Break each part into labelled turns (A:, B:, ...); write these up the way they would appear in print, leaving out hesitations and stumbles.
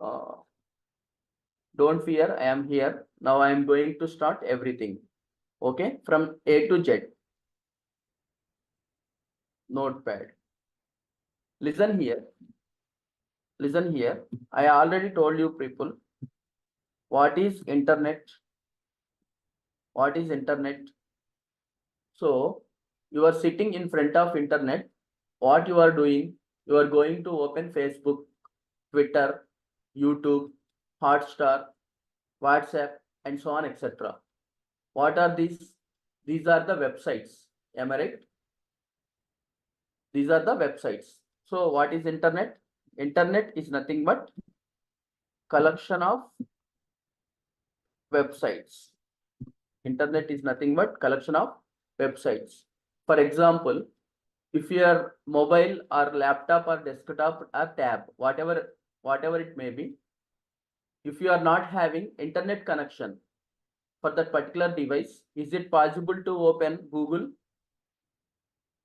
A: Uh, don't fear, I am here. Now I am going to start everything. Okay, from A to Z. Notepad. Listen here. Listen here. I already told you people what is internet. What is internet? So you are sitting in front of internet. What you are doing? You are going to open Facebook, Twitter, YouTube, Hotstar, WhatsApp, and so on, etc. What are these? These are the websites. Am I right? These are the websites. So what is internet? Internet is nothing but collection of websites. Internet is nothing but collection of websites. For example, if your mobile or laptop or desktop or tab, whatever it may be, if you are not having internet connection for that particular device, is it possible to open Google?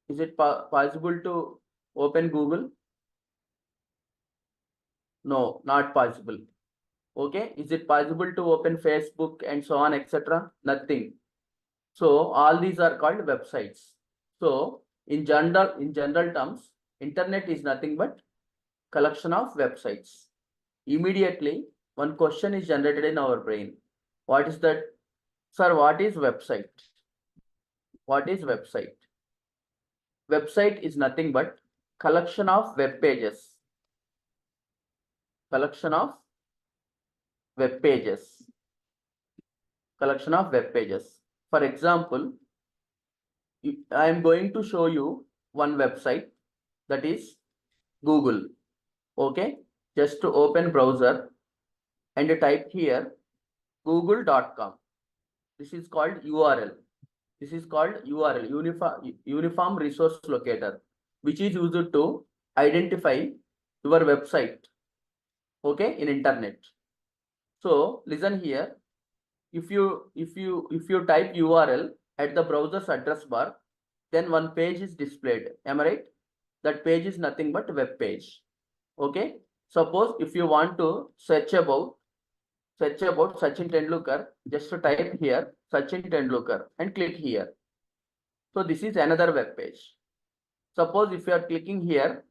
A: Is it possible to open Google? No, not possible. Okay, is it possible to open Facebook and so on, etc.? Nothing. So all these are called websites. So in general terms, internet is nothing but collection of websites. Immediately, one question is generated in our brain. What is that? Sir, what is website? What is website? Website is nothing but collection of web pages. Collection of web pages. Collection of web pages. For example, I am going to show you one website, that is Google. Okay, just to open browser and type here google.com. This is called URL. This is called URL, Uniform Resource Locator, which is used to identify your website, okay, in internet. So listen here. If you type URL at the browser's address bar, then one page is displayed. Am I right? That page is nothing but web page. Okay. Suppose if you want to search about Sachin Tendulkar, just to type here Sachin Tendulkar and click here. So this is another web page. Suppose if you are clicking here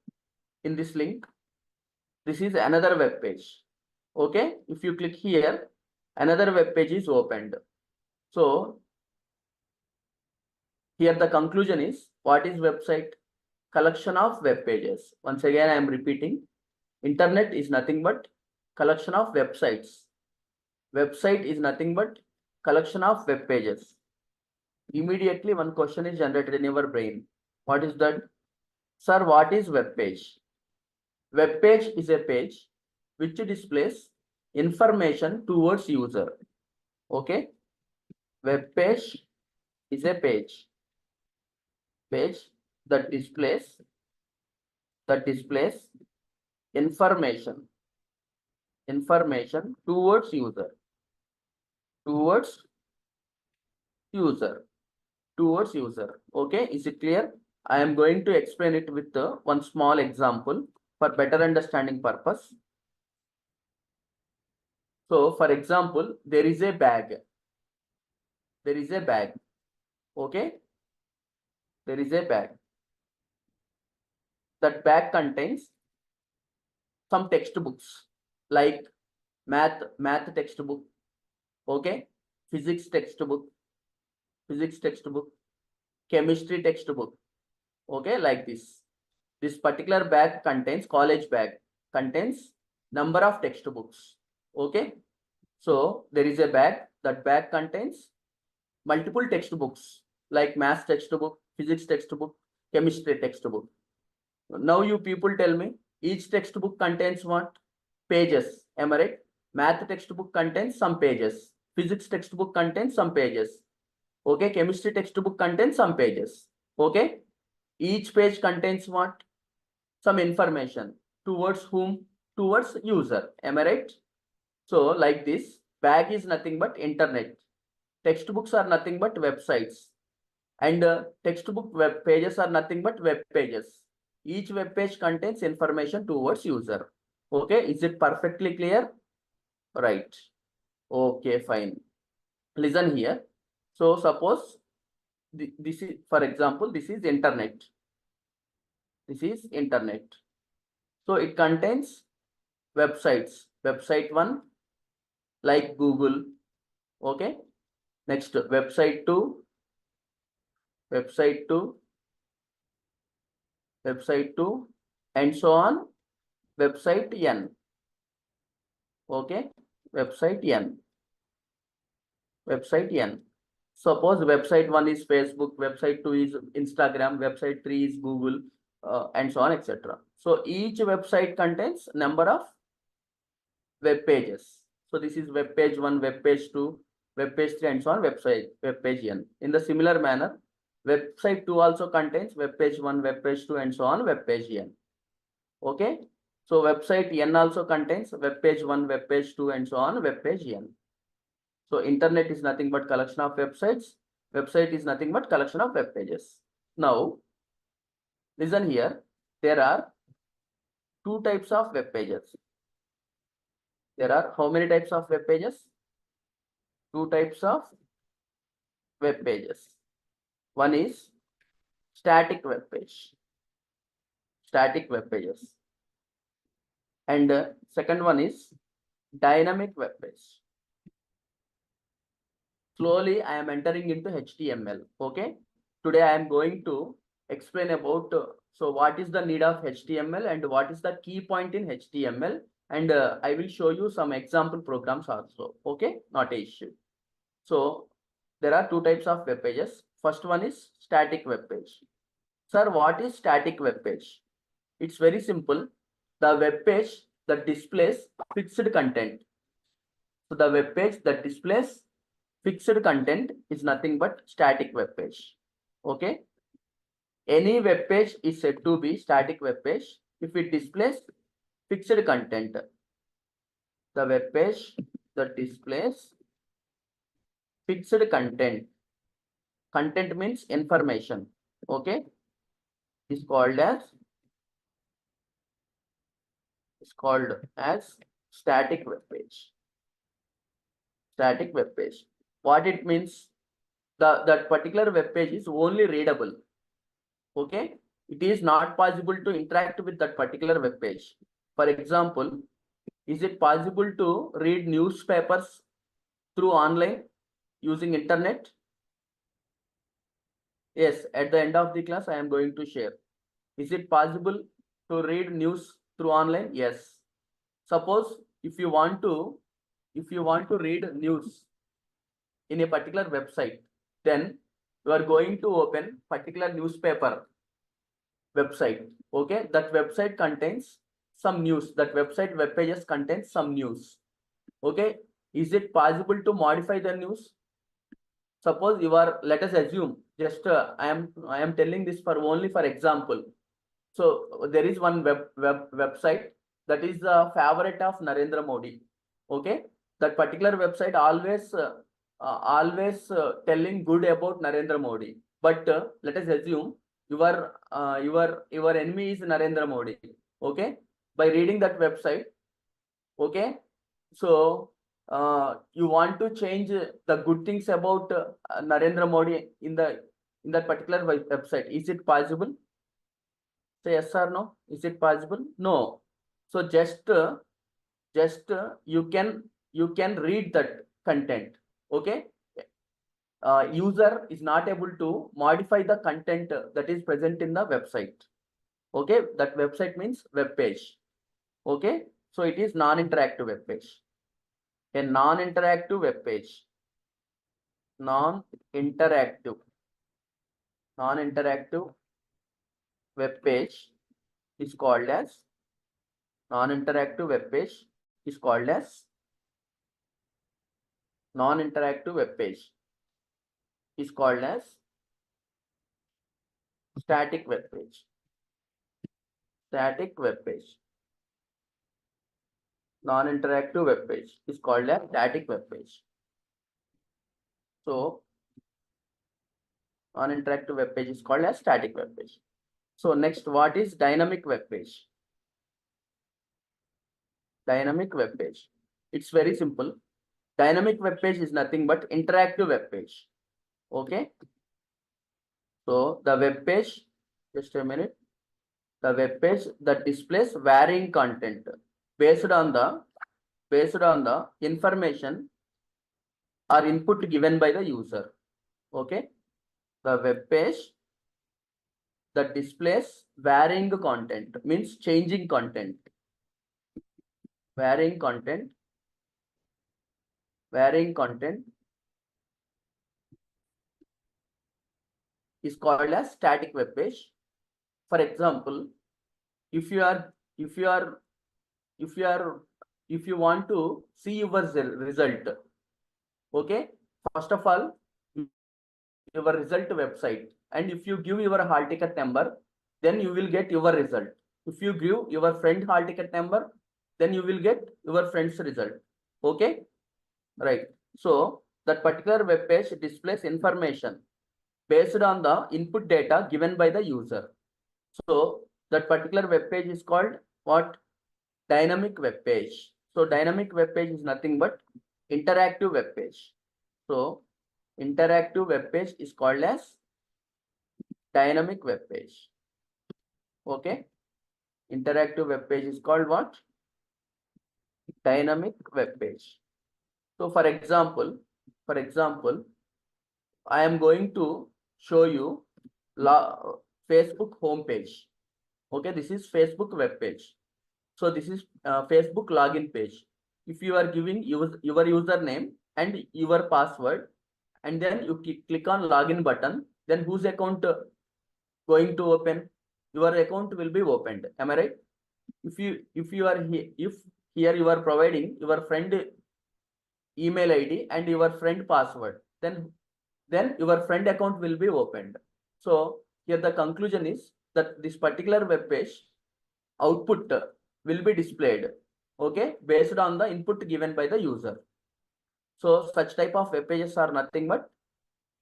A: in this link, this is another web page. Okay. If you click here, another web page is opened. So here the conclusion is, what is website? Collection of web pages. Once again, I am repeating, internet is nothing but collection of websites. Website is nothing but collection of web pages. Immediately one question is generated in your brain. What is that? Sir, what is web page? Web page is a page which displays information towards user. Okay. Web page is a page that displays information towards user. Okay, is it clear? I am going to explain it with one small example for better understanding purpose. So for example, there is a bag. Okay, there is a bag. That bag contains some textbooks like math textbook, okay, physics textbook, chemistry textbook, okay, like this. This particular bag contains, college bag contains number of textbooks. Okay, so there is a bag. That bag contains multiple textbooks like math textbook, physics textbook, chemistry textbook. Now you people tell me, each textbook contains what? Pages. Am I right? Math textbook contains some pages. Physics textbook contains some pages. Okay, chemistry textbook contains some pages. Okay, each page contains what? Some information. Towards whom? Towards user. Am I right? So like this, bag is nothing but internet. Textbooks are nothing but websites. And textbook web pages are nothing but web pages. Each web page contains information towards user. Okay, is it perfectly clear? Right. Okay, fine. Listen here. So suppose this is, for example, this is internet. This is internet. So it contains websites. Website 1 like Google. Okay. Next website 2, website 2, website 2, and so on. Website N. Okay. Website N. Website N. Suppose website 1 is Facebook, website 2 is Instagram, website 3 is Google, and so on, etc. So each website contains number of web pages. So this is web page 1, web page 2, web page 3, and so on, web page N. In the similar manner, website 2 also contains web page 1, web page 2, and so on, web page N. Okay. So website N also contains web page 1, web page 2, and so on, web page N. So internet is nothing but collection of websites. Website is nothing but collection of web pages. Now, listen here. There are two types of web pages. There are how many types of web pages? Two types of web pages. One is static web page. Static web pages. And second one is dynamic web page. Slowly, I am entering into HTML. Okay. Today, I am going to explain about so what is the need of HTML and what is the key point in HTML. And I will show you some example programs also. Okay. Not an issue. So there are two types of web pages. First one is static web page. Sir, what is static web page? It's very simple. The web page that displays fixed content. So the web page that displays fixed content is nothing but static web page. Okay. Any web page is said to be static web page if it displays fixed content. The web page that displays fixed content. Content means information. Okay. Is called as static web page. Static web page. What it means? That particular web page is only readable. Okay. It is not possible to interact with that particular web page. For example, is it possible to read newspapers through online using internet? Yes, at the end of the class, I am going to share. Is it possible to read news through online? Yes. Suppose if you want to read news in a particular website, then you are going to open particular newspaper website. Okay, that website contains some news. That website web pages contains some news. Okay, is it possible to modify the news? Suppose you are, let us assume, just I am telling this for only for example. So there is one website that is the favorite of Narendra Modi. Okay, that particular website always telling good about Narendra Modi. But let us assume your enemy is Narendra Modi. Okay, by reading that website. Okay, so you want to change the good things about Narendra Modi in that particular website. Is it possible? Say yes or no. Is it possible? No. So just you can read that content. Okay. User is not able to modify the content that is present in the website. Okay. That website means web page. Okay. So it is non-interactive web page. A non-interactive web page. Non-interactive web page is called as non-interactive web page is called as non-interactive web page is called as static web page. Static web page. Non-interactive web page is called as static web page. So non-interactive web page is called as static web page. So next, what is dynamic web page? Dynamic web page. It's very simple. Dynamic web page is nothing but interactive web page. Okay. So the web page, just a minute. The web page that displays varying content based on the information or input given by the user. Okay. The web page that displays varying content means changing content. Varying content is called as static web page. For example, if you want to see your result, okay, first of all, your result website, and if you give your hall ticket number, then you will get your result. If you give your friend hall ticket number, then you will get your friend's result. Okay, right? So that particular web page displays information based on the input data given by the user. So that particular web page is called what? Dynamic web page. So dynamic web page is nothing but interactive web page. So interactive web page is called as dynamic web page. Okay. Interactive web page is called what? Dynamic web page. So for example, I am going to show you Facebook homepage. Okay, this is Facebook web page. So this is Facebook login page. If you are giving your username and your password, and then you click on login button, then whose account going to open? Your account will be opened. Am I right? If you are here you are providing your friend email ID and your friend password, then your friend account will be opened. So here the conclusion is that this particular web page output will be displayed, okay, based on the input given by the user. So such type of web pages are nothing but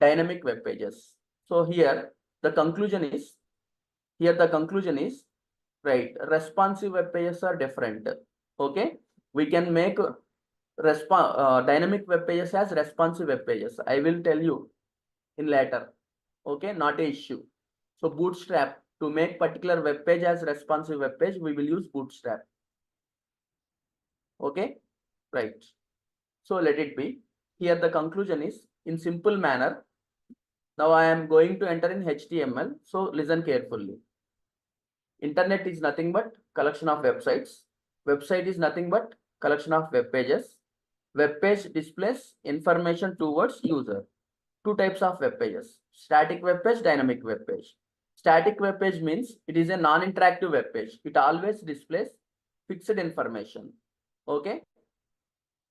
A: dynamic web pages. So here the conclusion is right, responsive web pages are different. Okay, we can make dynamic web pages as responsive web pages. I will tell you in later. Okay, not a issue. So Bootstrap, to make particular web page as responsive web page, we will use Bootstrap. Okay, right. So let it be. Here the conclusion is in simple manner. Now I am going to enter in HTML. So listen carefully. Internet is nothing but collection of websites. Website is nothing but collection of web pages. Web page displays information towards user. Two types of web pages: static web page, dynamic web page. Static web page means it is a non-interactive web page. It always displays fixed information. Okay.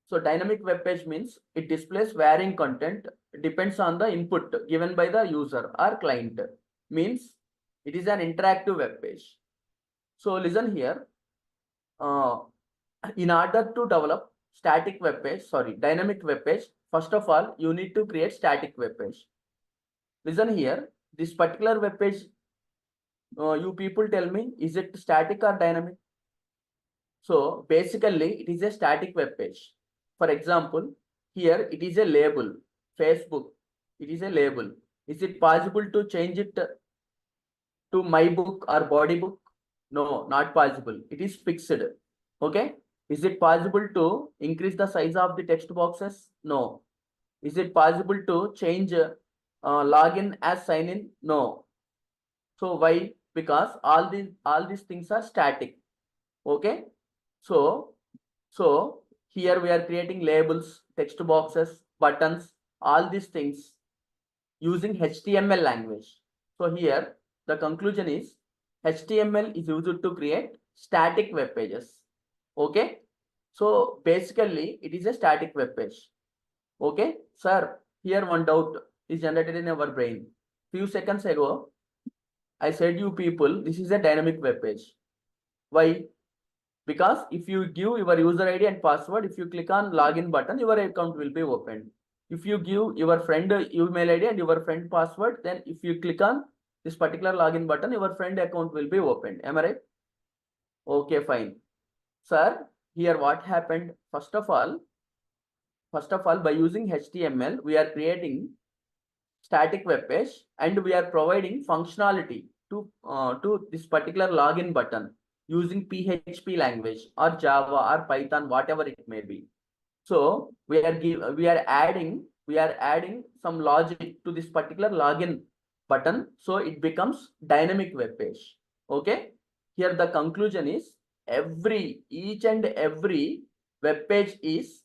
A: So dynamic web page means it displays varying content, depends on the input given by the user or client. Means it is an interactive web page. So listen here. In order to develop dynamic web page, first of all, you need to create static web page. Listen here. This particular web page, you people tell me, is it static or dynamic? So basically, it is a static web page. For example, here it is a label, Facebook. It is a label. Is it possible to change it to my book or body book? No, not possible. It is fixed. Okay. Is it possible to increase the size of the text boxes? No. Is it possible to change login as sign in? No. So why? Because all these things are static. Okay. So here we are creating labels, text boxes, buttons, all these things using HTML language. So here the conclusion is HTML is used to create static web pages. Okay. So basically it is a static web page. Okay, sir, here one doubt is generated in our brain. Few seconds ago, I said you people, this is a dynamic web page. Why? Because if you give your user ID and password, if you click on login button, your account will be opened. If you give your friend email ID and your friend password, then if you click on this particular login button, your friend account will be opened. Am I right? Okay, fine. Sir, here what happened? First of all, by using HTML, we are creating static web page and we are providing functionality to this particular login button using PHP language or Java or Python, whatever it may be. So we are adding some logic to this particular login button, so it becomes dynamic web page. Okay, here the conclusion is each and every web page is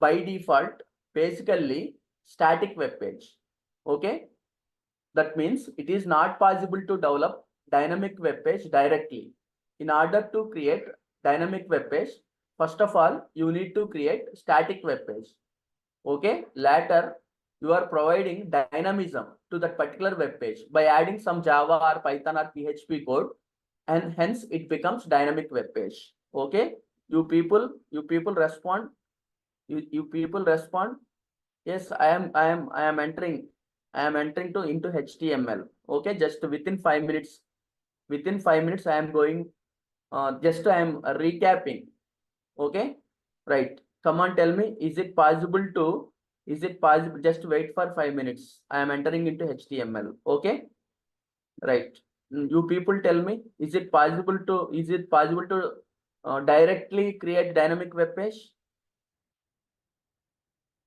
A: by default basically static web page. Okay, that means it is not possible to develop dynamic web page directly. In order to create dynamic web page, first of all, you need to create static web page. Okay, later you are providing dynamism to that particular web page by adding some Java or Python or PHP code, and hence it becomes dynamic web page. Okay, you people respond. You people respond. Yes, I am entering to into HTML. Okay, just within 5 minutes. Within 5 minutes, I am going. Just I am recapping. Okay, right. Come on, tell me, is it possible to? Is it possible? Just wait for 5 minutes. I am entering into HTML. Okay, right. You people tell me, is it possible to? Is it possible to directly create dynamic web page?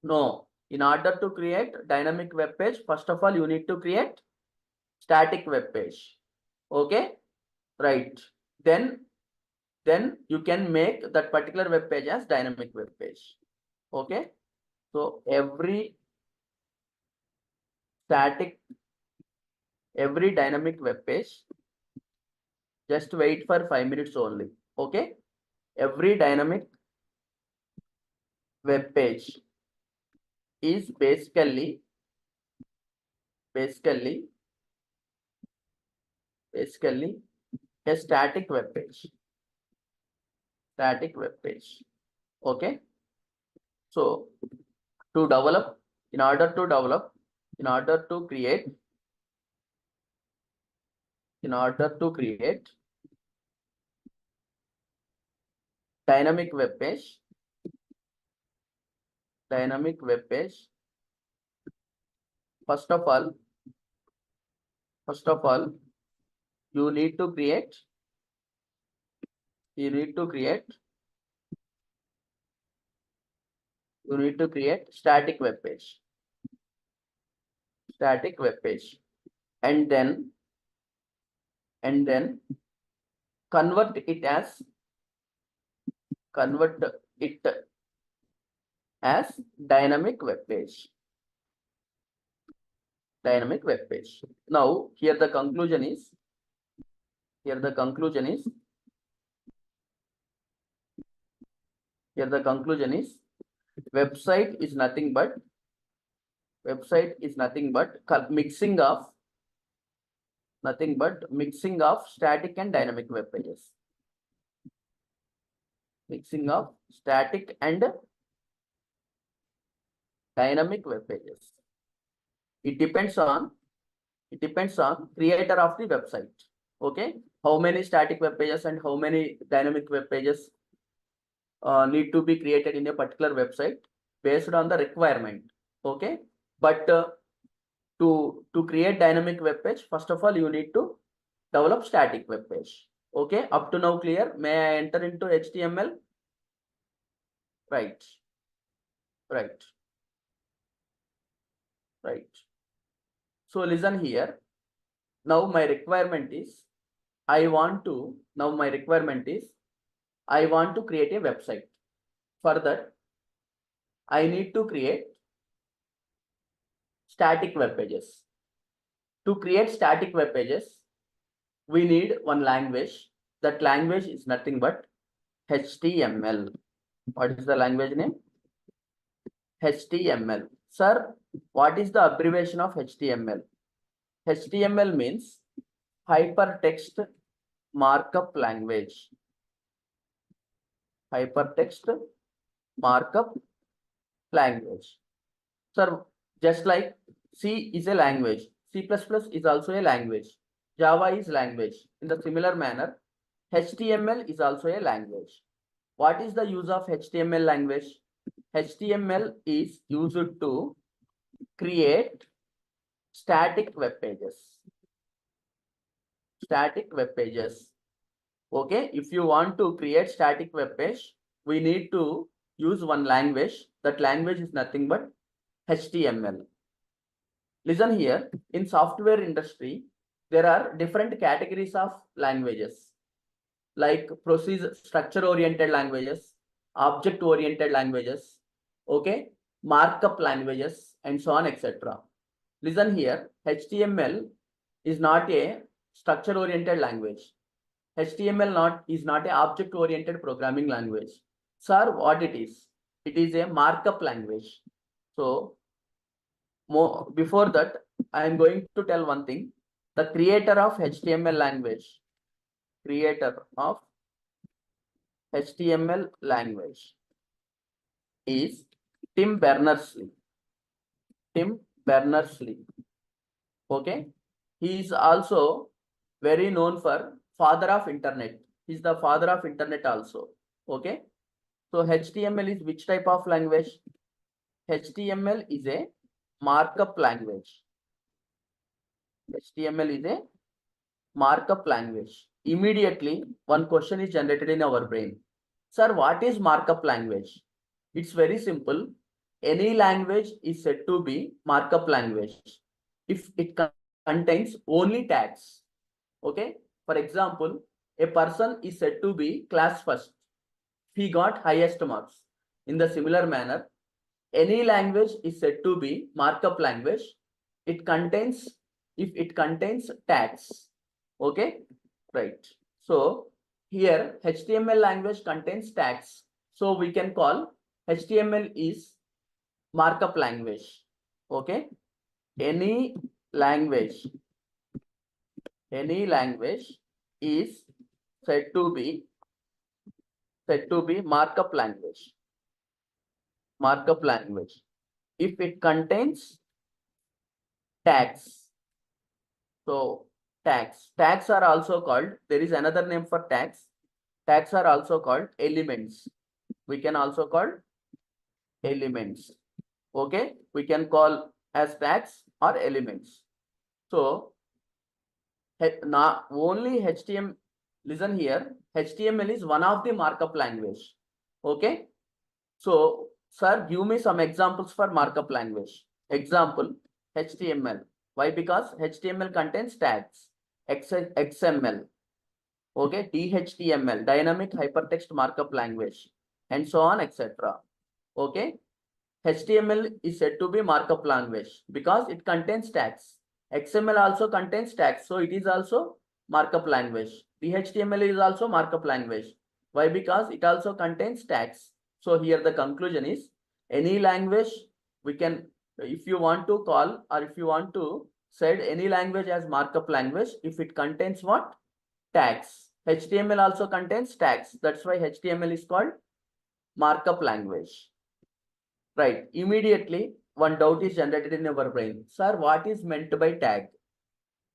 A: No. In order to create dynamic web page, first of all, you need to create static web page. Okay, right. Then you can make that particular web page as dynamic web page. Okay, so every dynamic web page, just wait for 5 minutes only. Okay, every dynamic web page is basically a static web page. Okay, so in order to create dynamic web page, first of all, you need to create static web page, and then convert it as dynamic web page. Now here the conclusion is website is nothing but mixing of static and dynamic web pages. Mixing of static and dynamic web pages. It depends on creator of the website. Okay, how many static web pages and how many dynamic web pages need to be created in a particular website based on the requirement. Okay, but to create dynamic web page, first of all, you need to develop static web page. Okay, up to now clear? May I enter into HTML? Right. So listen here. Now my requirement is I want to create a website. For that, I need to create static web pages. To create static web pages, we need one language. That language is nothing but HTML. What is the language name? HTML. Sir, what is the abbreviation of HTML? HTML means hypertext markup language. Sir, just like C is a language, C++ is also a language, Java is language. In the similar manner, HTML is also a language. What is the use of HTML language? HTML is used to create static web pages. Static web pages. Okay, if you want to create static web page, we need to use one language. That language is nothing but HTML. Listen here, in software industry, there are different categories of languages like procedure structure oriented languages, object oriented languages, okay, markup languages, and so on, etc. Listen here, HTML is not a structure oriented language. HTML is not a object oriented programming language. Sir, what it is? It is a markup language. So before that, I am going to tell one thing. The creator of HTML language is Tim Berners-Lee. Tim Berners-Lee. Okay. He is also very known for father of internet. He is the father of internet also. Okay. So HTML is which type of language? HTML is a markup language. HTML is a markup language. Immediately, one question is generated in our brain. Sir, what is markup language? It's very simple. Any language is said to be markup language if it contains only tags. Okay. For example, a person is said to be class first. He got highest marks. In the similar manner, any language is said to be markup language. If it contains tags. Okay, right. So here HTML language contains tags. So we can call HTML is markup language. Okay. Any language is said to be markup language. Markup language if it contains tags. So tags are also called, there is another name for tags. Tags are also called elements. We can also call elements. Okay, we can call as tags or elements. So now only HTML, listen here, HTML is one of the markup language. Okay. So sir, give me some examples for markup language. Example, HTML. Why? Because HTML contains tags. XML. Okay, DHTML, dynamic hypertext markup language, and so on, etc. Okay, HTML is said to be markup language because it contains tags. XML also contains tags, so it is also markup language. DHTML is also markup language. Why? Because it also contains tags. So here the conclusion is any language we can, if you want to call or if you want to say any language as markup language, if it contains what? Tags. HTML also contains tags. That's why HTML is called markup language. Right. Immediately one doubt is generated in our brain. Sir, what is meant by tag?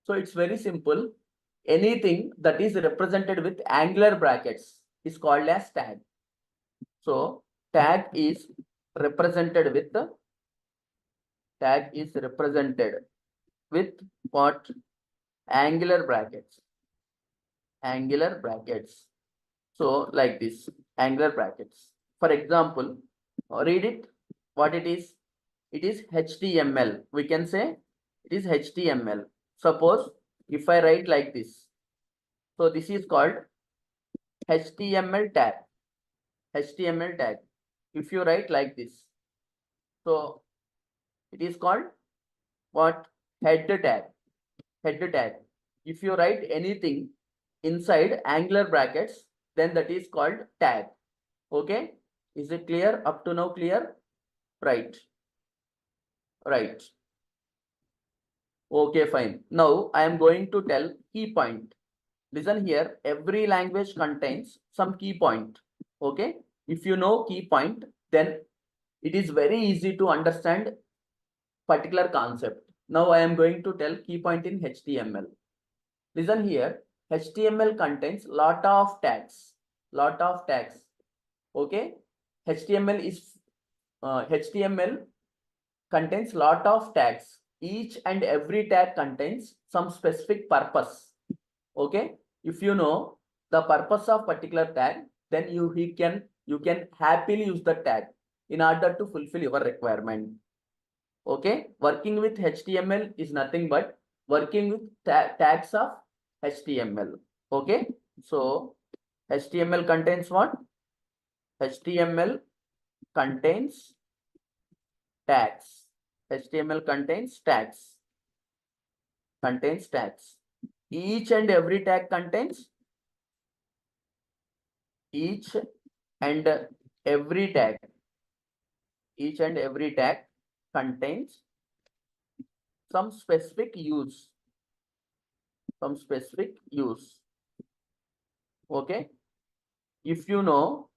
A: So it's very simple. Anything that is represented with angular brackets is called as tag. So tag is represented with what? Angular brackets. Angular brackets. So like this, angular brackets. For example, read it. What it is? It is HTML. We can say it is HTML. Suppose if I write like this, so this is called HTML tag. HTML tag. If you write like this, so it is called what? Head tag. Head tag. If you write anything inside angular brackets, then that is called tag. Okay, is it clear? Up to now clear? Right. Right. Okay, fine. Now I am going to tell key point. Listen here, every language contains some key point. Okay, if you know key point, then it is very easy to understand particular concept. Now I am going to tell key point in HTML. Listen here, HTML contains lot of tags. Okay, HTML contains lot of tags. Each and every tag contains some specific purpose. Okay, if you know the purpose of particular tag, then you can happily use the tag in order to fulfill your requirement. Okay, working with HTML is nothing but working with tags of HTML. Okay, so HTML contains what? HTML contains tags. HTML contains tags. Contains tags. Each and every tag contains each and every tag. Each and every tag contains some specific use. Some specific use. Okay. If you know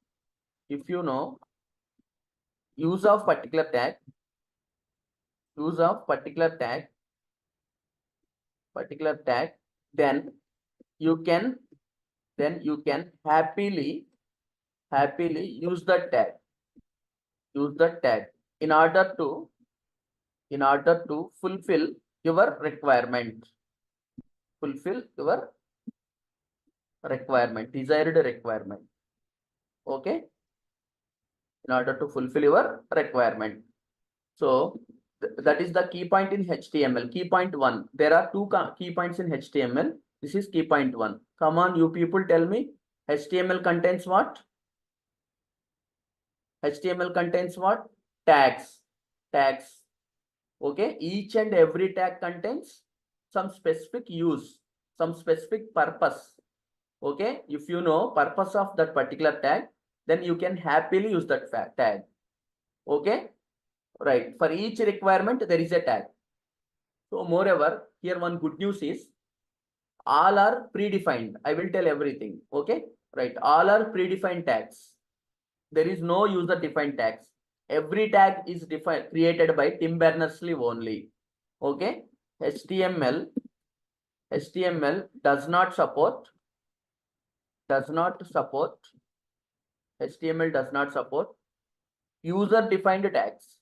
A: use of particular tag, then you can happily use the tag. Use the tag in order to fulfill your requirement. Fulfill your requirement, desired requirement. Okay, in order to fulfill your requirement. So that is the key point in HTML. Key point 1. There are two key points in HTML. This is key point 1. Come on, you people, tell me. HTML contains what? HTML contains what? Tags. Tags. Okay, each and every tag contains some specific use, some specific purpose. Okay, if you know purpose of that particular tag, then you can happily use that tag. Okay, right. For each requirement, there is a tag. So moreover, here one good news is all are predefined. I will tell everything. Okay, right. All are predefined tags. There is no user defined tags. Every tag is created by Tim Berners-Lee only. Okay, HTML does not support HTML does not support user defined tags.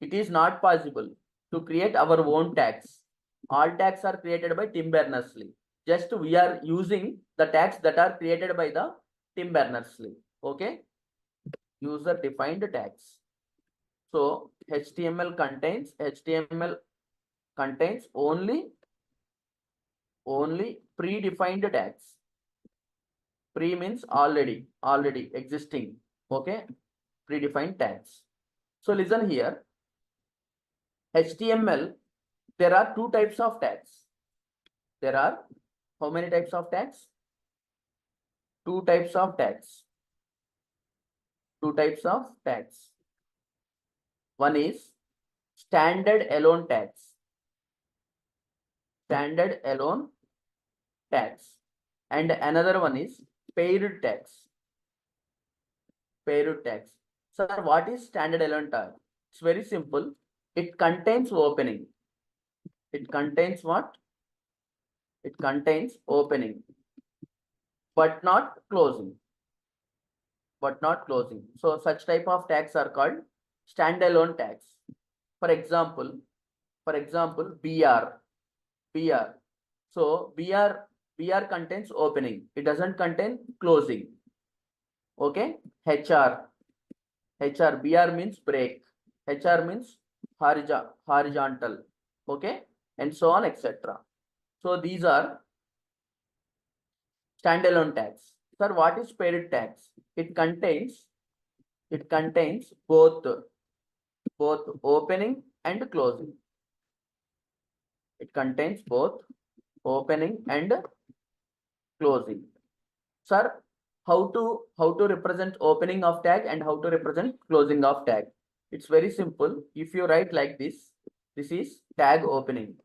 A: It is not possible to create our own tags. All tags are created by Tim Berners-Lee. Just we are using the tags that are created by the Tim Berners-Lee. Okay, user defined tags. So HTML contains only predefined tags. Pre means already existing. Okay, predefined tags. So listen here. HTML, there are two types of tags. There are how many types of tags? Two types of tags. Two types of tags. One is standard alone tags. Standard alone tags. And another one is paired tags. Paired tags. Sir, what is standard alone tag? It's very simple. It contains opening. It contains what? It contains opening, but not closing. But not closing. So such type of tags are called standalone tags. For example, BR. So BR contains opening. It doesn't contain closing. Okay. HR. BR means break. HR means horizontal. Okay. And so on, etc. So these are standalone tags. Sir, what is paired tags? It contains both opening and closing. It contains both opening and closing. Sir, how to represent opening of tag and how to represent closing of tag? It's very simple. If you write like this, this is tag opening.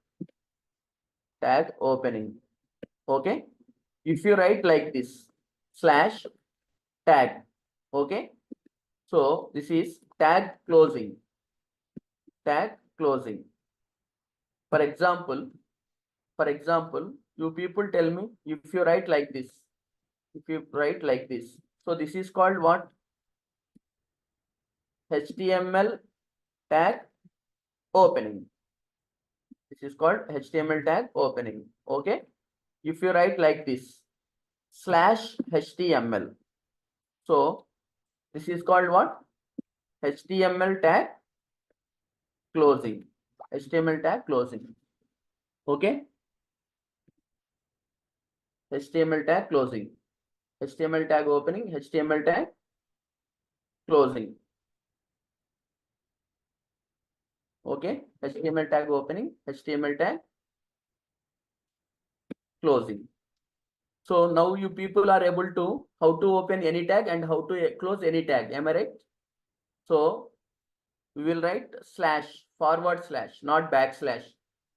A: Tag opening. Okay. If you write like this, slash tag. Okay. So this is tag closing. Tag closing. For example, you people tell me if you write like this. If you write like this, So this is called what? HTML tag opening. This is called HTML tag opening. Okay. If you write like this, /HTML. So this is called what? HTML tag closing. HTML tag closing. Okay. HTML tag closing. HTML tag opening, HTML tag closing. Okay. HTML tag opening, HTML tag closing. So now you people are able to how to open any tag and how to close any tag. Am I right? So we will write // not backslash.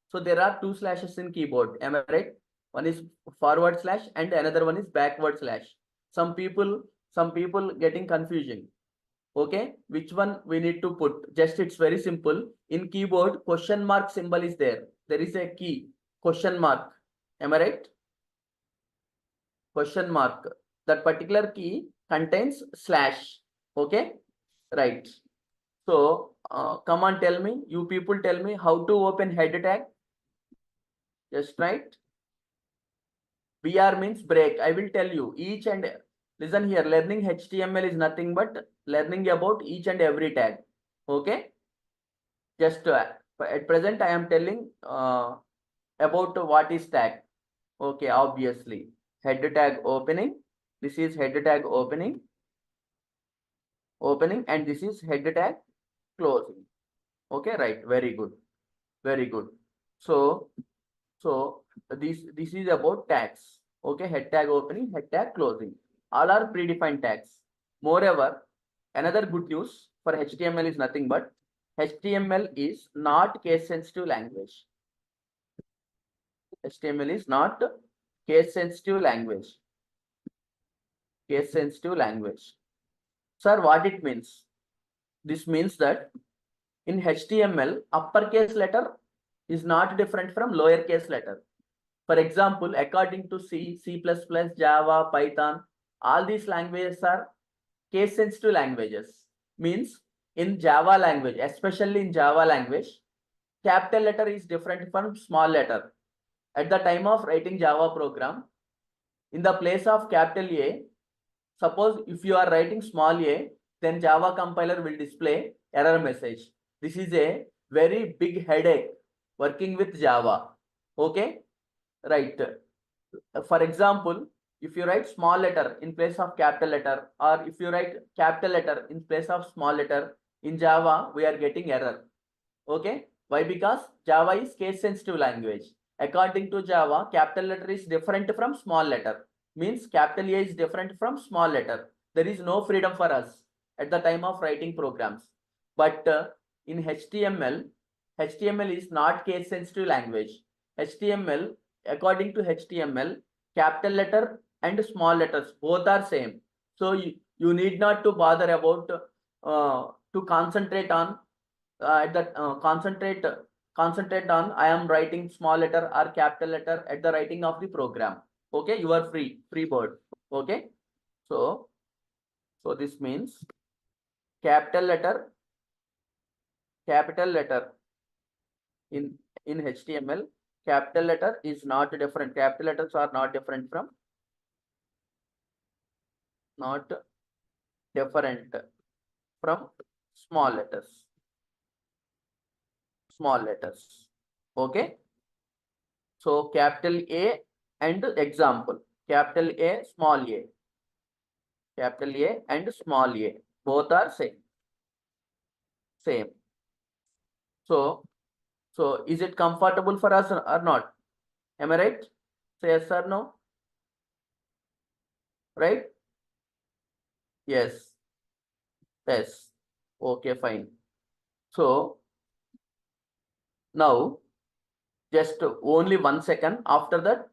A: So there are two slashes in keyboard. Am I right? One is / and another one is /. Some people getting confusing. Okay, which one we need to put? Just it's very simple. In keyboard, question mark symbol is there. There is a key, question mark. Am I right? Question mark. That particular key contains slash. Okay, right. So come on, tell me. You people tell me how to open head tag. Just write. BR means break. I will tell you each and listen here. Learning HTML is nothing but learning about each and every tag. Okay. Just at present I am telling about what is tag. Okay, obviously head tag opening. This is head tag opening, and this is head tag closing. Okay, right. Very good. Very good. So this is about tags. Okay, head tag opening, head tag closing. All are predefined tags. Moreover, another good news for HTML is nothing but HTML is not case sensitive language. HTML is not case sensitive language. Case sensitive language. Sir, what it means? This means that in HTML, uppercase letter is not different from lowercase letter. For example, according to C, C++, Java, Python, all these languages are case sensitive languages. Means in Java language, especially in Java language, capital letter is different from small letter. At the time of writing Java program, in the place of capital A, suppose if you are writing small a, then Java compiler will display error message. This is a very big headache working with Java. Okay, right. For example, if you write small letter in place of capital letter, or if you write capital letter in place of small letter, in Java, we are getting error. Okay, why? Because Java is case sensitive language. According to Java, capital letter is different from small letter. Means capital A is different from small letter. There is no freedom for us at the time of writing programs. But in HTML, HTML is not case sensitive language. HTML, according to HTML, capital letter and small letters both are same. So you need not to bother about to concentrate on concentrate on I am writing small letter or capital letter at the writing of the program. Okay, you are free bird. Okay, so this means capital letter in HTML, capital letter is not different. Capital letters are not different from small letters. Okay, so capital A and example, capital A, small a, capital A and small a, both are same. So is it comfortable for us or not? Am I right? Say yes or no. Right? Yes. Okay, fine. So now just only 1 second. After that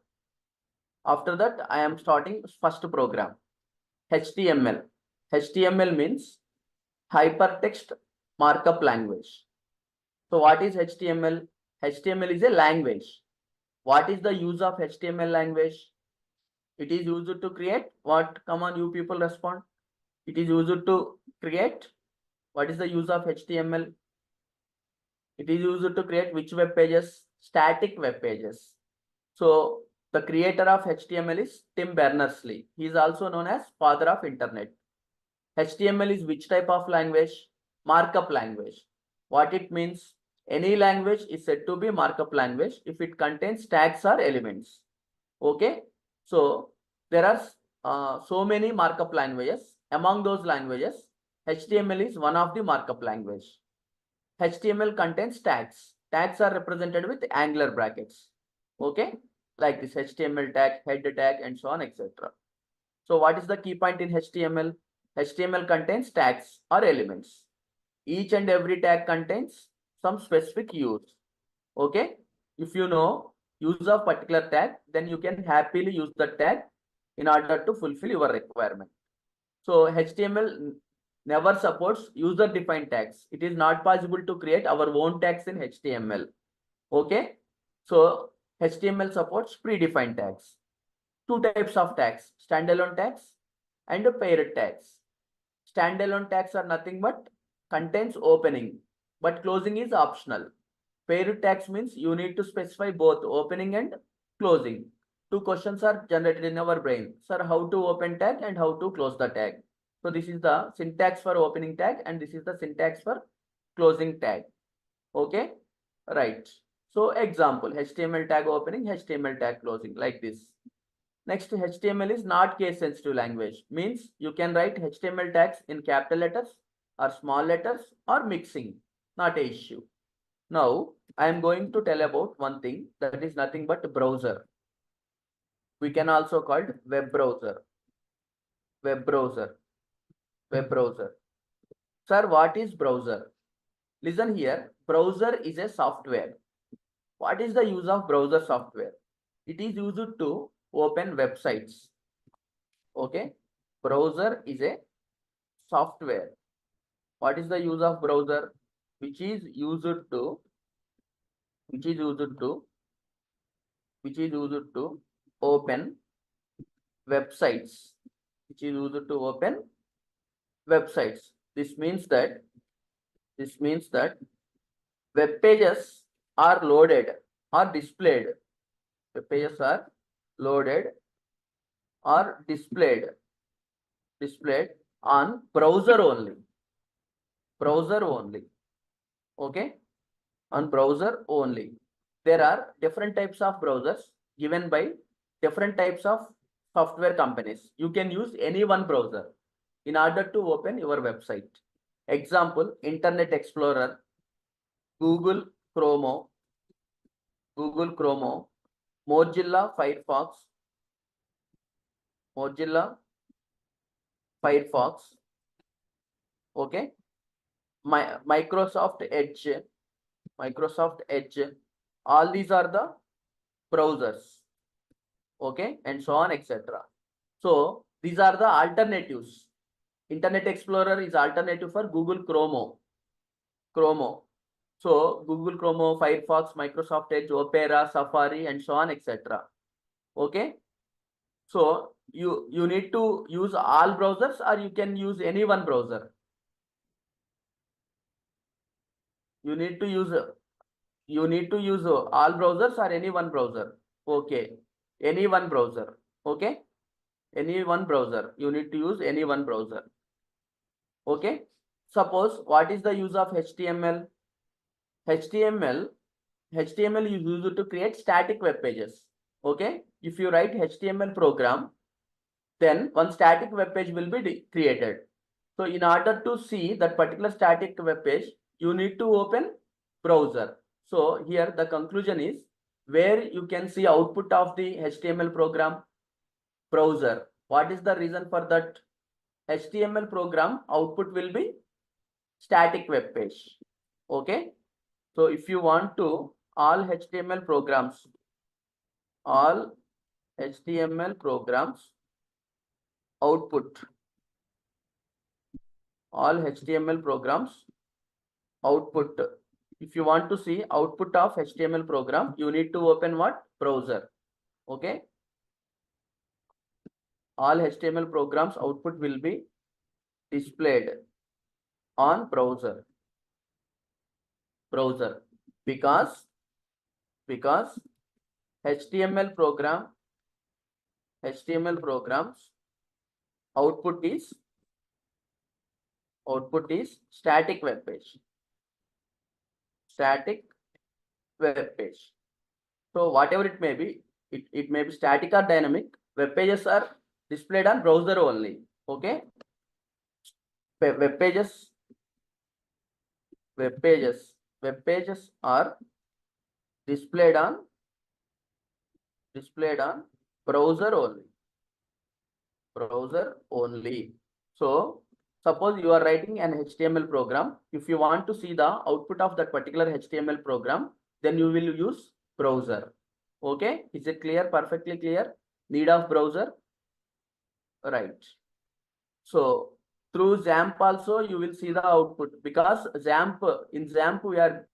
A: I am starting first program. HTML. HTML means hypertext markup language. So what is HTML? HTML is a language. What is the use of HTML language? It is used to create what? Come on, you people respond. It is used to create. What is the use of HTML? It is used to create which web pages? Static web pages. So the creator of HTML is Tim Berners-Lee. He is also known as father of internet. HTML is which type of language? Markup language. What it means? Any language is said to be markup language if it contains tags or elements. Okay. So there are so many markup languages. Among those languages, HTML is one of the markup language. HTML contains tags. Tags are represented with angular brackets. Okay, like this HTML tag, head tag, and so on, etc. So what is the key point in HTML? HTML contains tags or elements. Each and every tag contains some specific use. Okay, if you know use of particular tag, then you can happily use the tag in order to fulfill your requirement. So HTML never supports user defined tags. It is not possible to create our own tags in HTML. Okay, so HTML supports predefined tags. Two types of tags, standalone tags and paired tags. Standalone tags are nothing but contains opening, but closing is optional. Paired tags means you need to specify both opening and closing. Two questions are generated in our brain. Sir, how to open tag and how to close the tag? So this is the syntax for opening tag and this is the syntax for closing tag. Okay, right. So example, HTML tag opening, HTML tag closing, like this. Next, HTML is not case sensitive language. Means you can write HTML tags in capital letters or small letters or mixing, not an issue. Now, I am going to tell about one thing that is nothing but browser. We can also call it web browser. Web browser. Web browser. Sir, what is browser? Listen here. Browser is a software. What is the use of browser software? It is used to open websites. Okay. Browser is a software. What is the use of browser? Which is used to open websites. Which is used to open websites. This means that web pages are loaded or displayed. Web pages are loaded or displayed on browser only. Browser only. Okay, on browser only. There are different types of browsers given by different types of software companies. You can use any one browser in order to open your website. Example, Internet Explorer, Google Chrome, Mozilla Firefox, okay, Microsoft Edge, all these are the browsers, okay, and so on, etc. So these are the alternatives. Internet Explorer is alternative for Google Chrome. So Google Chrome, Firefox, Microsoft Edge, Opera, Safari, and so on, etc. Okay. So you need to use all browsers or you can use any one browser. You need to use all browsers or any one browser. Okay. Any one browser. Okay. Any one browser. You need to use any one browser. Okay. Suppose what is the use of HTML? HTML is used to create static web pages. Okay. If you write HTML program, then one static web page will be created. So in order to see that particular static web page, you need to open browser. So here the conclusion is where you can see output of the HTML program, browser. What is the reason for that? HTML program output will be static web page. Okay. So if you want to all HTML programs output, if you want to see output of HTML program, you need to open what? Browser. Okay. all HTML programs output will be displayed on browser because HTML programs output is static web page. So whatever it may be, it may be static or dynamic. Web pages are displayed on browser only. Okay. Web pages are displayed on browser only. So suppose you are writing an HTML program. If you want to see the output of that particular HTML program, then you will use browser. Okay, is it clear? Perfectly clear. Need of browser, right? So through XAMPP also you will see the output, because in XAMPP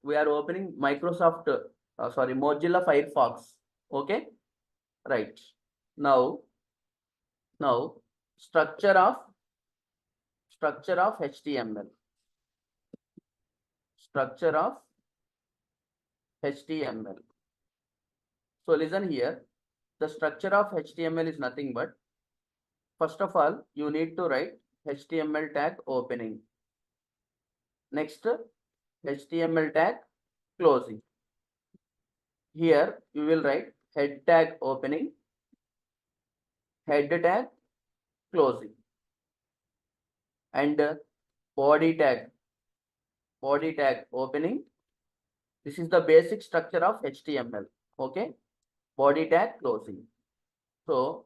A: we are opening Mozilla Firefox. Okay, right. Now structure of HTML. So listen here. The structure of HTML is nothing but, first of all, you need to write HTML tag opening. Next, HTML tag closing. Here you will write head tag opening, head tag closing, and body tag opening. This is the basic structure of HTML. Okay, body tag closing. So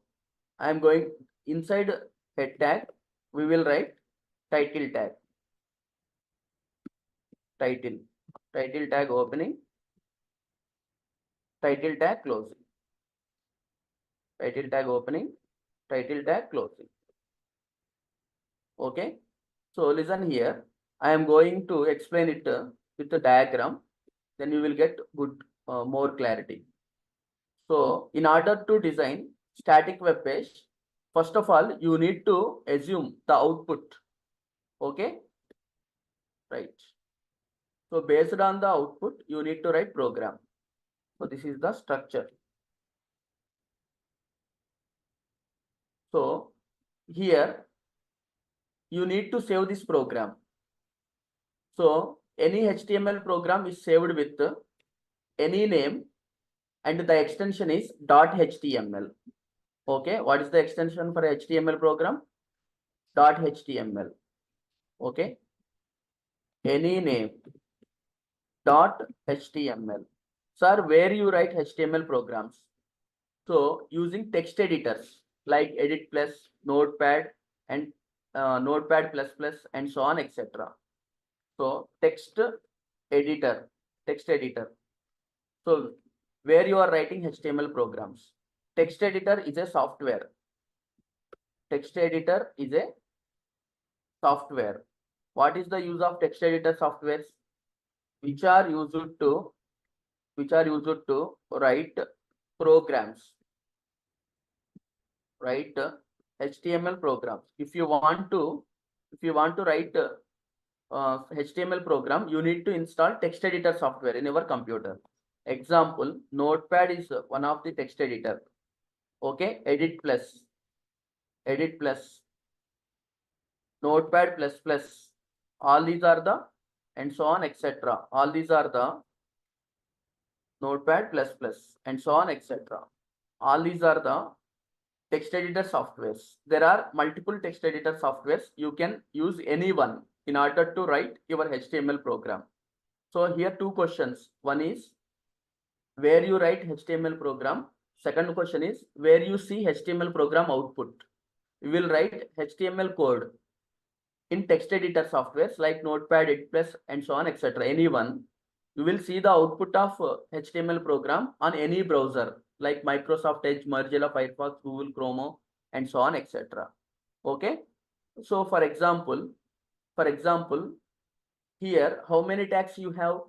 A: I am going inside head tag. We will write title tag. Title tag opening, title tag closing. Title tag opening, title tag closing. Okay. So listen here. I am going to explain it with a diagram. Then you will get more clarity. So in order to design static web page, first of all, you need to assume the output. Okay. Right. So based on the output, you need to write program. So this is the structure. So here you need to save this program. So any HTML program is saved with any name, and the extension is .html. Okay, what is the extension for HTML program? .html. Okay, any name .html. Sir, where you write HTML programs? So using text editors like Edit Plus, Notepad, and Notepad plus, and so on, etc. So text editor. So where you are writing HTML programs, text editor is a software. What is the use of text editor softwares? Which are used to write programs, write HTML programs. If you want to write HTML program, you need to install text editor software in your computer. Example, Notepad is one of the text editor. Okay, Edit Plus, Notepad plus, all these are the, and so on, etc. All these are the Notepad plus, and so on, etc. All these are the text editor softwares. There are multiple text editor softwares. You can use any one in order to write your HTML program. So here two questions. One is where you write HTML program. Second question is where you see HTML program output. You will write HTML code in text editor softwares like Notepad, Edit Plus, and so on, etc. Any one. You will see the output of HTML program on any browser like Microsoft Edge, Mozilla Firefox, Google Chrome, and so on, etc. Okay. So for example, here how many tags you have?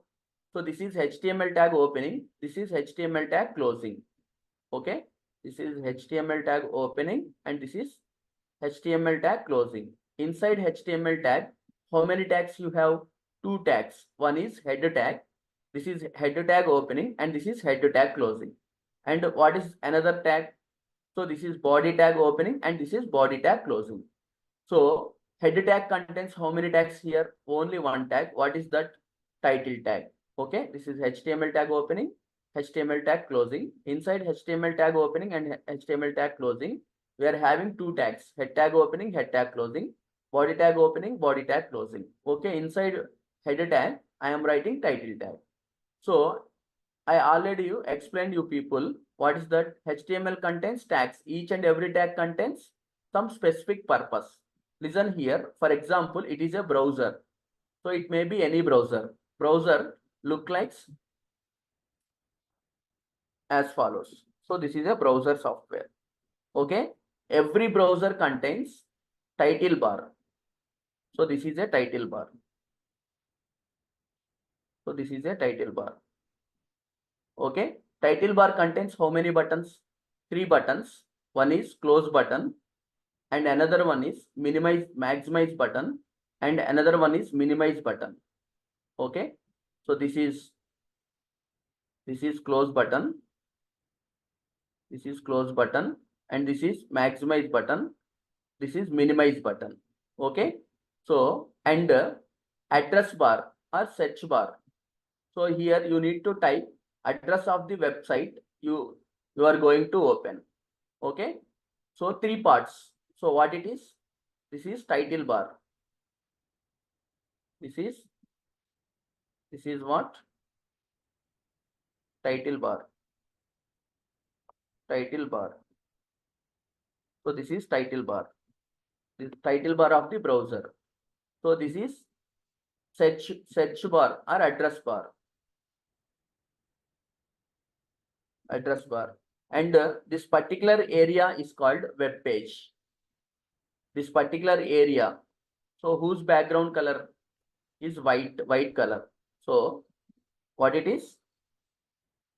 A: So this is HTML tag opening. This is HTML tag closing. Okay. This is HTML tag opening, and this is HTML tag closing. Inside HTML tag, how many tags you have? Two tags. One is header tag. This is header tag opening and this is header tag closing. And what is another tag? So this is body tag opening and this is body tag closing. So header tag contains how many tags here? Only one tag. What is that? Title tag. Okay, this is HTML tag opening, HTML tag closing. Inside HTML tag opening and HTML tag closing, we are having two tags: head tag opening, head tag closing, body tag opening, body tag closing. Okay, inside header tag, I am writing title tag. So I already explained you people what is that. HTML contains tags. Each and every tag contains some specific purpose. Listen here. For example, it is a browser. So it may be any browser. Browser look like as follows. So this is a browser software. Okay. Every browser contains title bar. So this is a title bar. So this is a title bar. Okay. Title bar contains how many buttons? Three buttons. One is close button and another one is maximize button and another one is minimize button. Okay. So this is close button. This is close button and this is maximize button. This is minimize button. Okay. So and address bar or search bar. So here you need to type address of the website you are going to open. Okay. So three parts. So what it is? This is title bar. This is what? Title bar. Title bar. So this is title bar. This title bar of the browser. So this is search bar or address bar. Address bar. And this particular area is called web page. This particular area. So whose background color is white color. So what it is?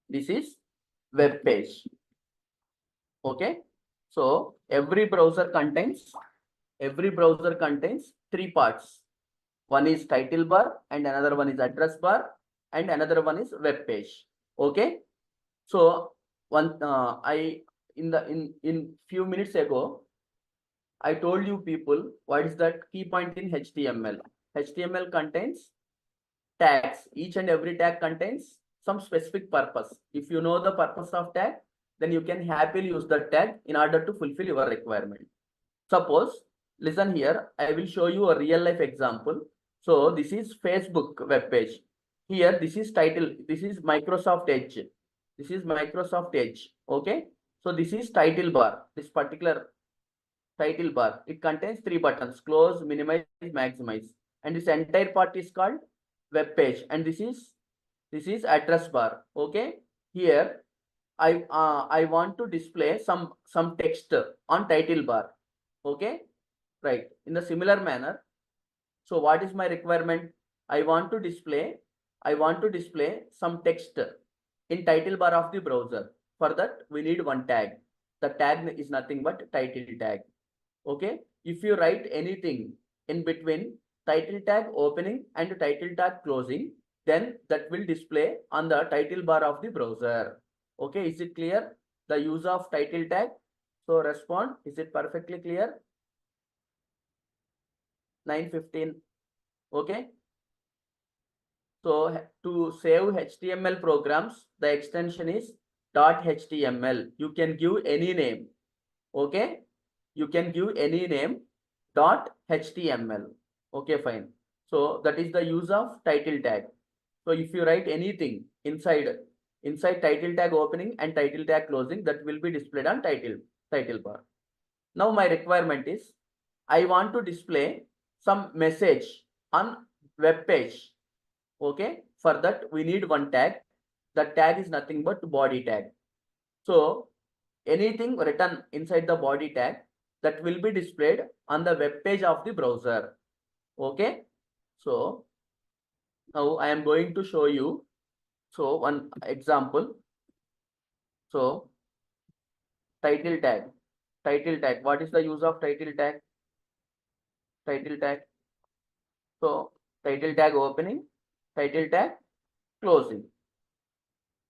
A: This is web page. Okay. So every browser contains three parts. One is title bar and another one is address bar and another one is web page. Okay. So in few minutes ago, I told you people what is that key point in HTML. HTML contains tags. Each and every tag contains some specific purpose. If you know the purpose of tag, then you can happily use the tag in order to fulfill your requirement. Suppose, listen here, I will show you a real life example. So this is Facebook web page. Here, this is title. This is Microsoft Edge. This is Microsoft Edge. Okay. So this is title bar. This particular title bar. It contains three buttons: close, minimize, maximize. And this entire part is called web page. And this is address bar. Okay. Here, I want to display some text on title bar. Okay. Right. In the similar manner. So what is my requirement? I want to display some text in title bar of the browser. For that, we need one tag. The tag is nothing but title tag. Okay. If you write anything in between title tag opening and title tag closing, then that will display on the title bar of the browser. Okay. Is it clear? The use of title tag. So respond. Is it perfectly clear? 9:15. Okay. So to save HTML programs, the extension is .html. You can give any name. Okay. You can give any name .html. Okay, fine. So that is the use of title tag. So if you write anything inside title tag opening and title tag closing, that will be displayed on title bar. Now my requirement is I want to display some message on web page. Okay. For that, we need one tag. The tag is nothing but body tag. So anything written inside the body tag that will be displayed on the web page of the browser. Okay. So now I am going to show you. So one example. So title tag. title tag. What is the use of title tag? Title tag. So title tag opening, title tag closing.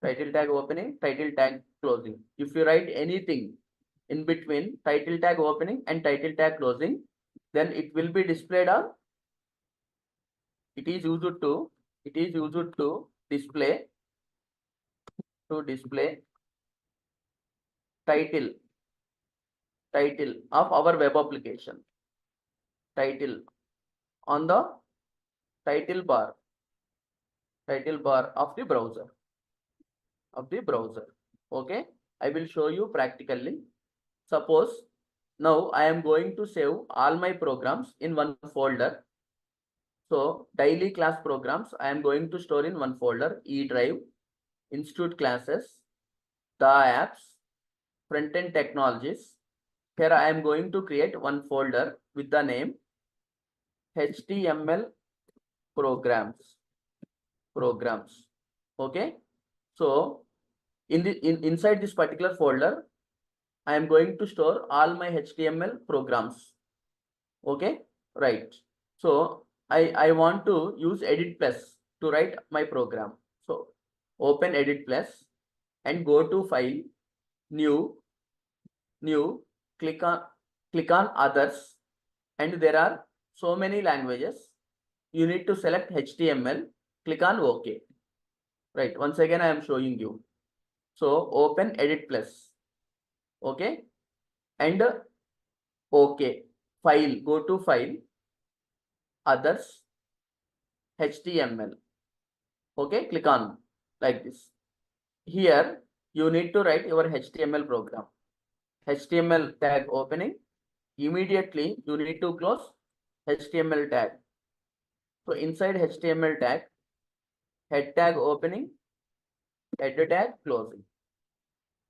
A: Title tag opening, title tag closing. If you write anything in between title tag opening and title tag closing, then it will be displayed on, it is used to display title of our web application, title on the title bar of the browser, okay. I will show you practically. Suppose now I am going to save all my programs in one folder. So daily class programs I am going to store in one folder: E drive, institute classes, the apps, front-end technologies. Here I am going to create one folder with the name HTML programs. Okay. So inside this particular folder, I am going to store all my HTML programs. Okay, right. So I want to use Edit Plus to write my program. So open Edit Plus and go to File, New, click on Others, and there are so many languages. You need to select HTML, click on OK. Right, once again I am showing you. So open Edit Plus, okay, and OK. File, go to File, Others, HTML. Okay, click on like this. Here you need to write your HTML program. HTML tag opening. Immediately you need to close HTML tag. So inside HTML tag, head tag opening, head tag closing.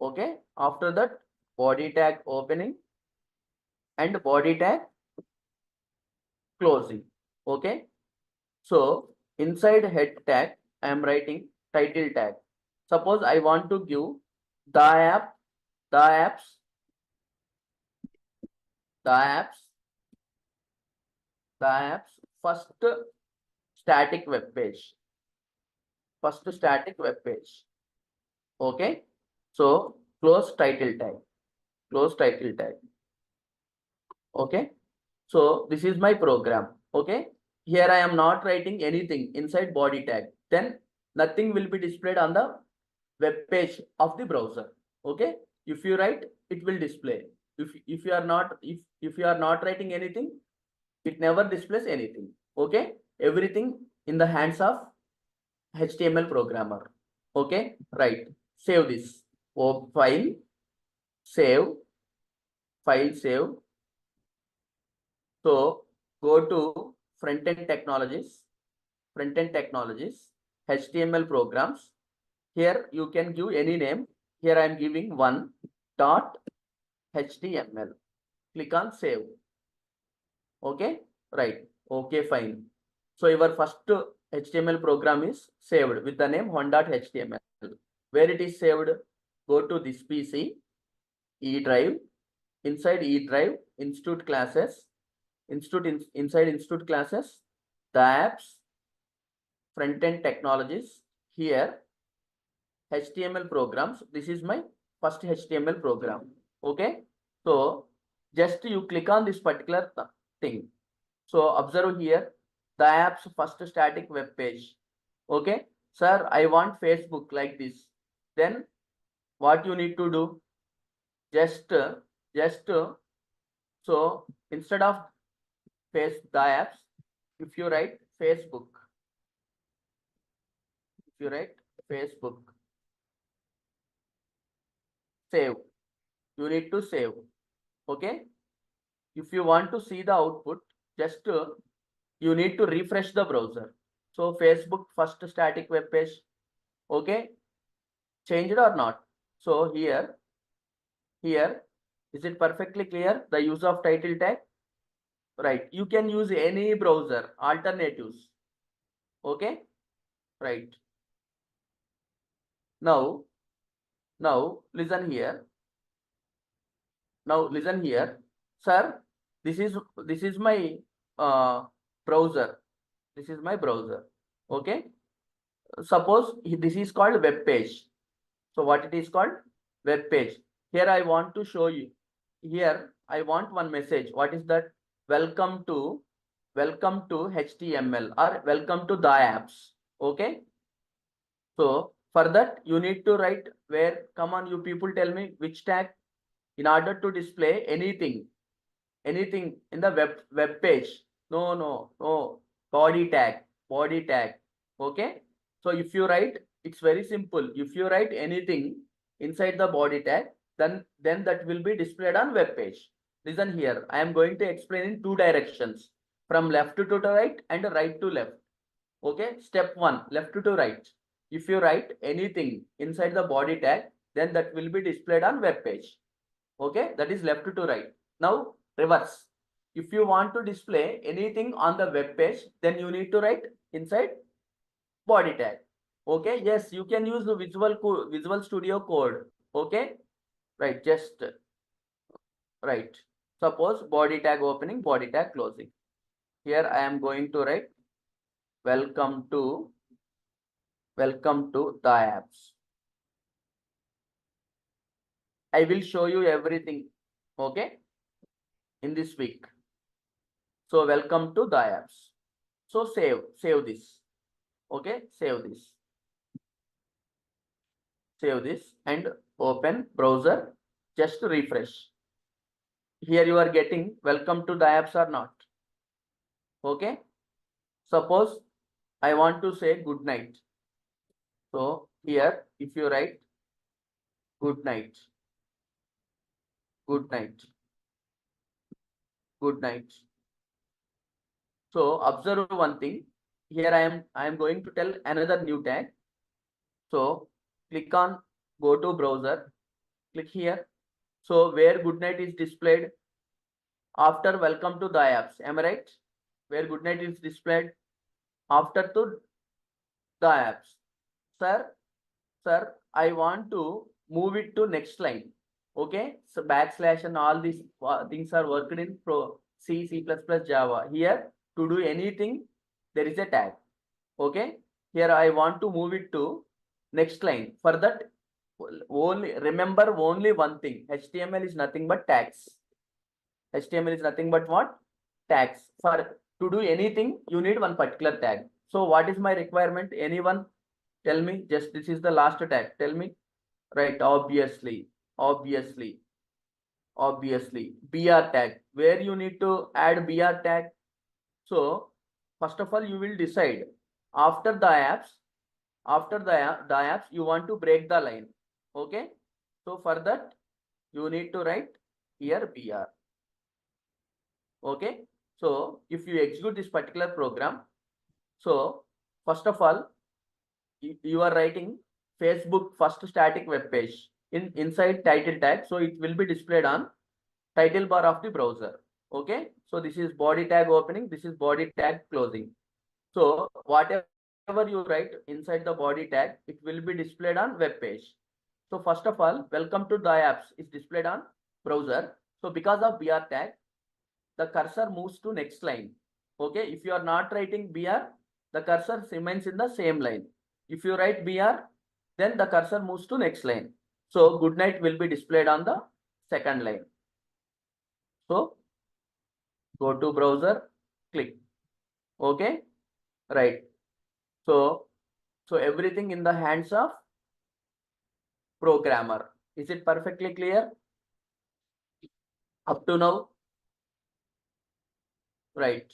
A: Okay, after that body tag opening and body tag closing. Okay, so inside head tag I am writing title tag. Suppose I want to give the apps first static web page. Okay, so close title tag. Okay, so this is my program. Okay, here I am not writing anything inside body tag. Then nothing will be displayed on the web page of the browser. Okay, if you write, it will display. If you are not writing anything, it never displays anything. Okay, everything in the hands of HTML programmer. Okay, right. Save this. Oh, file, save. So go to front-end technologies, HTML programs. Here you can give any name. Here I am giving one.html. Click on save. Okay, right. Okay, fine. So your first HTML program is saved with the name one.html. Where it is saved? Go to this PC, E drive. Inside E drive, institute classes, inside institute classes, the apps, front-end technologies. Here HTML programs. This is my first HTML program. Okay, so just you click on this particular thing. So observe here the app's first static web page. Okay, sir, I want Facebook like this. Then what you need to do? Just so instead of the apps, if you write Facebook, save. You need to save. Okay, if you want to see the output, just you need to refresh the browser. So Facebook first static web page. Okay, changed or not? So here is it perfectly clear the use of title tag? Right, you can use any browser alternatives. Okay, right. Now listen here. Now listen here, sir. This is my browser. This is my browser. Okay. Suppose this is called web page. So what it is called? Web page. Here I want to show you. Here I want one message. What is that? Welcome to HTML or welcome to the apps. Okay. So for that you need to write where. Come on, you people, tell me which tag in order to display anything in the web page. No, body tag. Okay. So if you write, it's very simple. If you write anything inside the body tag, then that will be displayed on web page. Listen here, I am going to explain in two directions, from left to right and right to left. Okay. Step 1, left to right. If you write anything inside the body tag, then that will be displayed on web page. Okay, that is left to right. Now reverse. If you want to display anything on the web page, then you need to write inside body tag. Okay, yes, you can use the Visual Studio Code. Okay, right, just right. Suppose body tag opening, body tag closing. Here I am going to write welcome to the apps. I will show you everything. Okay, in this week. So welcome to the apps. So save this. Okay, save this and open browser. Just refresh. Here you are getting welcome to the apps or not. Okay. Suppose I want to say good night. So here if you write good night, so observe one thing. Here I am going to tell another new tag. So click on go to browser, click here. So where good night is displayed after welcome to the apps. Am I right? Where good night is displayed after to the apps. Sir, I want to move it to next line. Okay, so backslash and all these things are worked in C++, Java. Here to do anything, there is a tag. Okay, here I want to move it to next line. For that, remember only one thing. HTML is nothing but tags. HTML is nothing but what? Tags. For to do anything, you need one particular tag. So what is my requirement? Anyone tell me? Just this is the last tag. Tell me. Right. Obviously. BR tag. Where you need to add BR tag? So first of all, you will decide after the apps. After the apps, you want to break the line. Okay. So for that, you need to write here BR. Okay. So if you execute this particular program, so first of all, you are writing Facebook first static web page inside title tag. So it will be displayed on title bar of the browser. Okay. So this is body tag opening. This is body tag closing. So whatever you write inside the body tag, it will be displayed on web page. So first of all, welcome to the apps is displayed on browser. So because of BR tag, the cursor moves to next line. Okay. If you are not writing BR, the cursor remains in the same line. If you write BR, then the cursor moves to next line. So good night will be displayed on the second line. So go to browser, click. Okay. Right. So everything in the hands of programmer. Is it perfectly clear up to now? Right.